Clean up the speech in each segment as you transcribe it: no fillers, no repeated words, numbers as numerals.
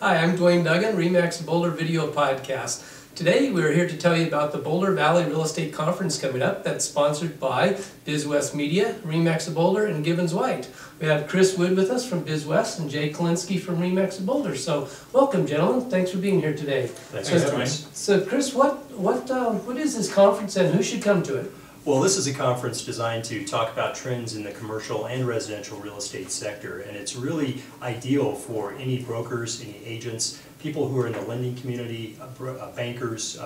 Hi, I'm Duane Duggan, RE/MAX Boulder Video Podcast. Today we're here to tell you about the Boulder Valley Real Estate Conference coming up that's sponsored by BizWest Media, RE/MAX Boulder, and Gibbons White. We have Chris Wood with us from BizWest and Jay Kalinski from RE/MAX Boulder. So welcome, gentlemen. Thanks for being here today. Thanks for having us. So Chris, what is this conference and who should come to it? Well, this is a conference designed to talk about trends in the commercial and residential real estate sector, and it's really ideal for any brokers, any agents, people who are in the lending community, bankers,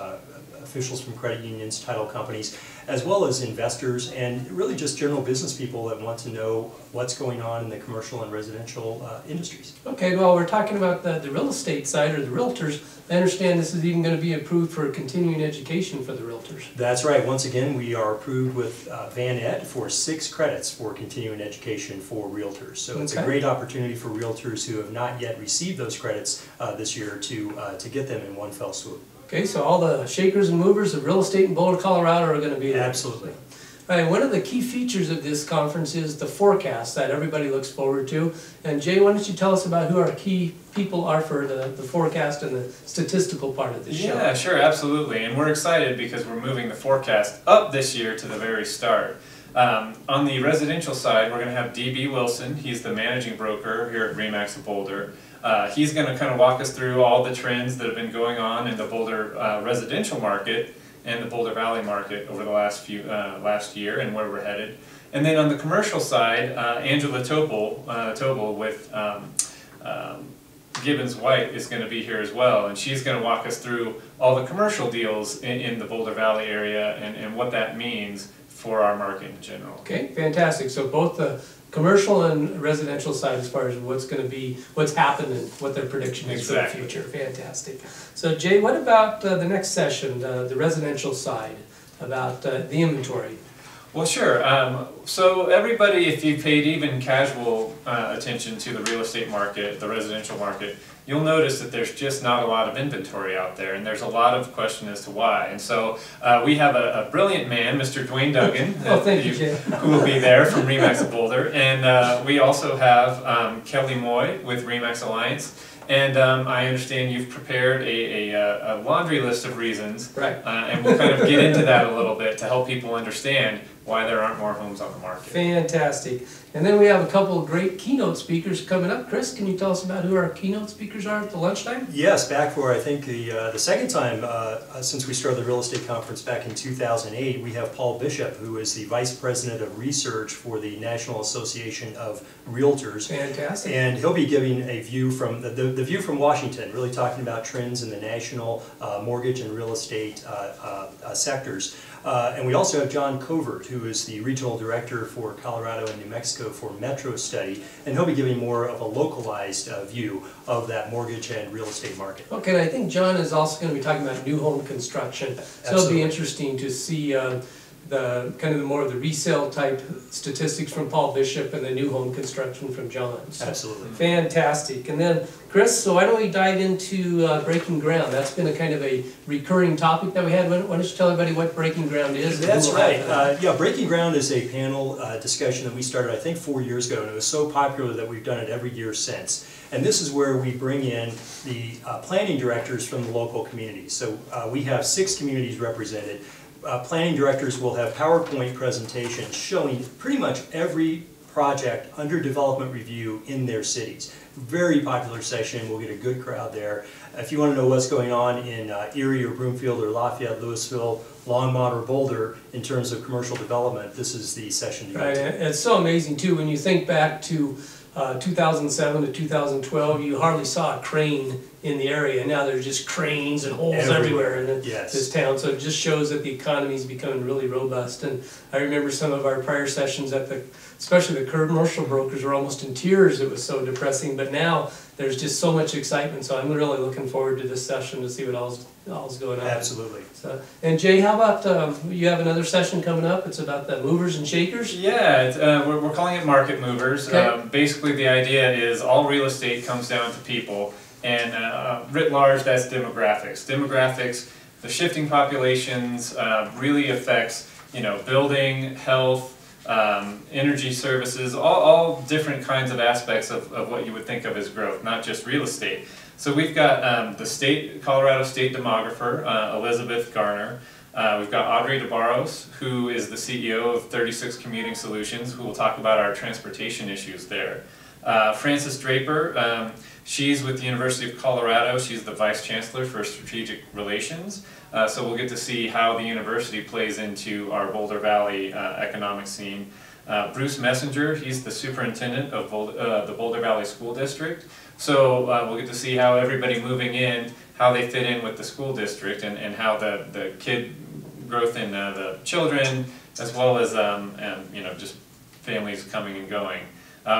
officials from credit unions, title companies, as well as investors, and really just general business people that want to know what's going on in the commercial and residential industries. Okay, well, we're talking about the real estate side, or the realtors. I understand this is even going to be approved for continuing education for the realtors. That's right. Once again, we are approved with Van Ed for 6 credits for continuing education for realtors. So it's a great opportunity for realtors who have not yet received those credits this year to get them in one fell swoop. Okay, so all the shakers and movers of real estate in Boulder, Colorado are going to be there. Absolutely. All right, one of the key features of this conference is the forecast that everybody looks forward to. And Jay, why don't you tell us about who our key people are for the forecast and the statistical part of this show? Yeah, sure, absolutely. And we're excited because we're moving the forecast up this year to the very start. On the residential side, we're going to have D.B. Wilson. He's the managing broker here at RE/MAX Boulder. He's going to kind of walk us through all the trends that have been going on in the Boulder residential market and the Boulder Valley market over the last year and where we're headed. And then on the commercial side, Angela Tobel with Gibbons White is going to be here as well, and she's going to walk us through all the commercial deals in the Boulder Valley area and what that means for our market in general. Okay, fantastic. So both the commercial and residential side as far as what's happened and what their prediction is for the future. Fantastic. So Jay, what about the next session, the residential side, about the inventory? Well, sure. So everybody, if you paid even casual attention to the real estate market, the residential market, you'll notice that there's just not a lot of inventory out there, and there's a lot of question as to why. And so we have a brilliant man, Mr. Duane Duggan, who will be there from RE/MAX Boulder, and we also have Kelly Moy with RE/MAX Alliance. And I understand you've prepared a laundry list of reasons, right? And we'll kind of get into that a little bit to help people understand why there aren't more homes on the market. Fantastic. And then we have a couple of great keynote speakers coming up. Chris, can you tell us about who our keynote speakers are at the lunchtime? Yes, back for I think the second time since we started the real estate conference back in 2008, we have Paul Bishop, who is the Vice President of Research for the National Association of Realtors. Fantastic. And he'll be giving a view from the view from Washington, really talking about trends in the national mortgage and real estate sectors. And we also have John Covert, who is the Regional Director for Colorado and New Mexico for Metro Study, and he'll be giving more of a localized view of that mortgage and real estate market. Okay, and I think John is also going to be talking about new home construction. So it'll be interesting to see the more of the resale type statistics from Paul Bishop and the new home construction from John. So absolutely. Fantastic. And then Chris, so why don't we dive into breaking ground? That's been a kind of a recurring topic that we had. Why don't you tell everybody what breaking ground is? That's right. Yeah, breaking ground is a panel discussion that we started I think 4 years ago, and it was so popular that we've done it every year since. And this is where we bring in the planning directors from the local communities. So we have 6 communities represented. Planning directors will have PowerPoint presentations showing pretty much every project under development review in their cities. Very popular session. We'll get a good crowd there. If you want to know what's going on in Erie or Broomfield or Lafayette, Louisville, Longmont or Boulder in terms of commercial development, this is the session to go to. It's so amazing too when you think back to 2007 to 2012, you hardly saw a crane in the area. Now there's just cranes and holes everywhere in this town. So it just shows that the economy is becoming really robust. And I remember some of our prior sessions at especially the commercial brokers were almost in tears. It was so depressing. But now there's just so much excitement. So I'm really looking forward to this session to see what all's going on. Absolutely. So, and Jay, how about you have another session coming up? It's about the movers and shakers. Yeah, we're calling it market movers. Okay. Basically, the idea is all real estate comes down to people, and writ large, that's demographics. Demographics, the shifting populations really affects building, health, energy services, all different kinds of aspects of what you would think of as growth, not just real estate. So we've got the Colorado State Demographer, Elizabeth Garner. We've got Audrey DeBarros, who is the CEO of 36 Commuting Solutions, who will talk about our transportation issues there. Frances Draper, she's with the University of Colorado. She's the Vice Chancellor for Strategic Relations. So we'll get to see how the university plays into our Boulder Valley economic scene. Bruce Messenger, he's the superintendent of the Boulder Valley School District. So we'll get to see how everybody moving in, how they fit in with the school district, and how the kid growth in the children, as well as just families coming and going.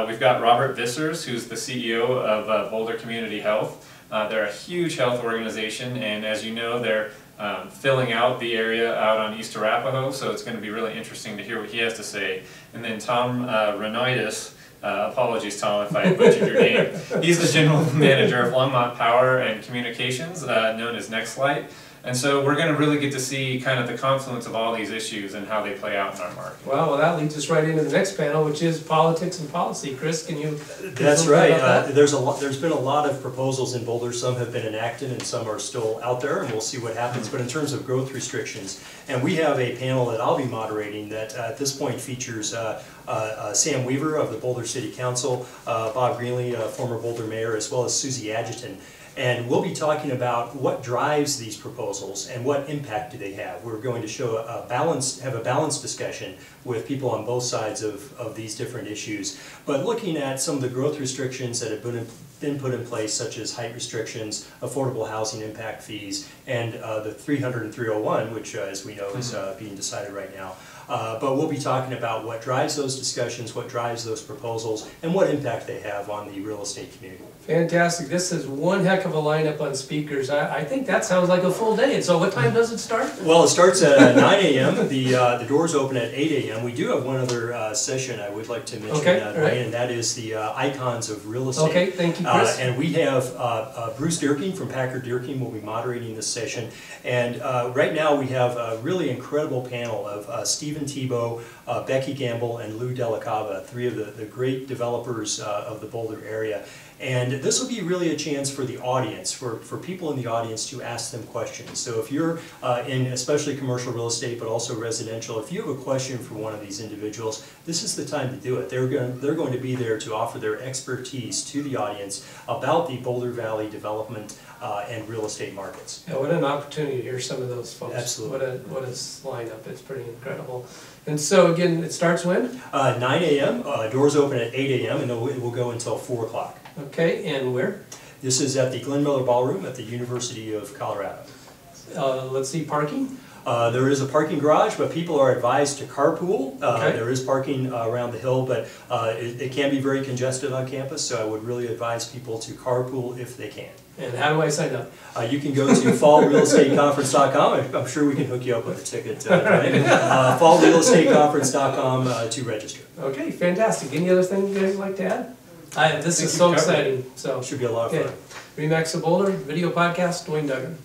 We've got Robert Vissers, who's the CEO of Boulder Community Health. They're a huge health organization, and as you know, they're filling out the area out on East Arapahoe, so it's going to be really interesting to hear what he has to say. And then Tom Renoidis, apologies Tom if I butchered your name, he's the General Manager of Longmont Power and Communications, known as Nextlight. And so we're going to really get to see kind of the confluence of all these issues and how they play out in our market. Well, that leads us right into the next panel, which is politics and policy. Chris, can you? That's right. There's been a lot of proposals in Boulder. Some have been enacted and some are still out there, and we'll see what happens. But in terms of growth restrictions, and we have a panel that I'll be moderating that at this point features Sam Weaver of the Boulder City Council, Bob Greenlee, former Boulder mayor, as well as Susie Adjutant. And we'll be talking about what drives these proposals and what impact do they have. We're going to show have a balanced discussion with people on both sides of these different issues. But looking at some of the growth restrictions that have been put in place, such as height restrictions, affordable housing impact fees, and the 300 and 301, which as we know is being decided right now. But we'll be talking about what drives those discussions, what drives those proposals, and what impact they have on the real estate community. Fantastic. This is one heck of a lineup on speakers. I think that sounds like a full day. And so what time does it start? Well, it starts at 9 a.m. The doors open at 8 a.m. We do have one other session I would like to mention, Duane, and that is the icons of real estate. Okay, thank you, Chris. And we have Bruce Dierking from Packard Dierking will be moderating this session. And right now we have a really incredible panel of Stephen Tebow, Becky Gamble, and Lou Delacava, three of the great developers of the Boulder area. And this will be really a chance for the audience, for people in the audience to ask them questions. So if you're in especially commercial real estate, but also residential, if you have a question for one of these individuals, this is the time to do it. They're going to be there to offer their expertise to the audience about the Boulder Valley development and real estate markets. Yeah, what an opportunity to hear some of those folks. Absolutely. What a lineup. It's pretty incredible. And so again, it starts when? 9 a.m. Doors open at 8 a.m. and it will go until 4 o'clock. Okay, and where? This is at the Glenn Miller Ballroom at the University of Colorado. Let's see, parking? There is a parking garage, but people are advised to carpool. Okay. There is parking around the hill, but it can be very congested on campus, so I would really advise people to carpool if they can. And how do I sign up? You can go to fallrealestateconference.com. I'm sure we can hook you up with a ticket. Fallrealestateconference.com to register. Okay, fantastic. Any other thing you guys like to add? This is so exciting. So should be a lot of fun. Remax of Boulder, video podcast, Duane Duggan.